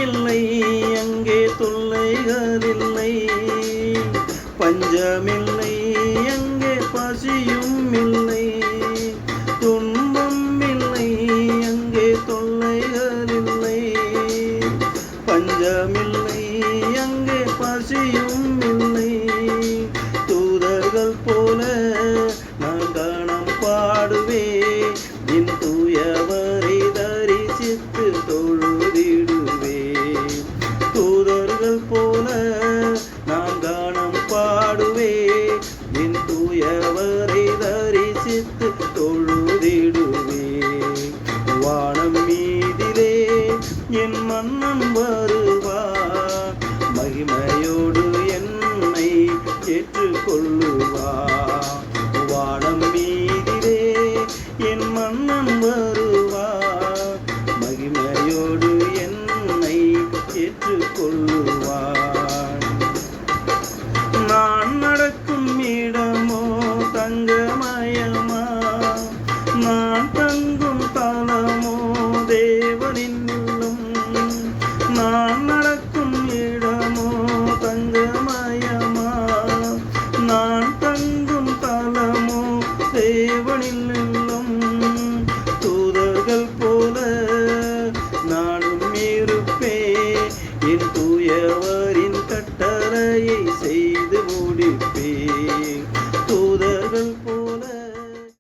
இல்லை அங்கே தொல்லைகள் இல்லை, பஞ்சமில்லை அங்கே பசியும் இல்லை, துன்பம் இல்லை அங்கே தொல்லைகள் இல்லை, பஞ்சமில்லை அங்கே பசியும் இல்லை. தூதர்கள் போல நான் கானம் பாடுவே, என் தூயவரை தரிசித்து தொழுதிடுவே. தூதர்கள் போல நான் கானம் பாடுவே, என் தூயவரை தரிசித்து தொழுதிடுவே. வானம் மீதிலே என் மன்னன் வருவார், மகிமையோடு என்னை ஏற்றுக்கொள்ளுவார். வானம் மீதிலே என் மன்னன் வருவார், மகிமையோடு என்னை ஏற்றுக்கொள்ளுவார். நான் நடக்கும் இடமோ தங்கமயமா, நான்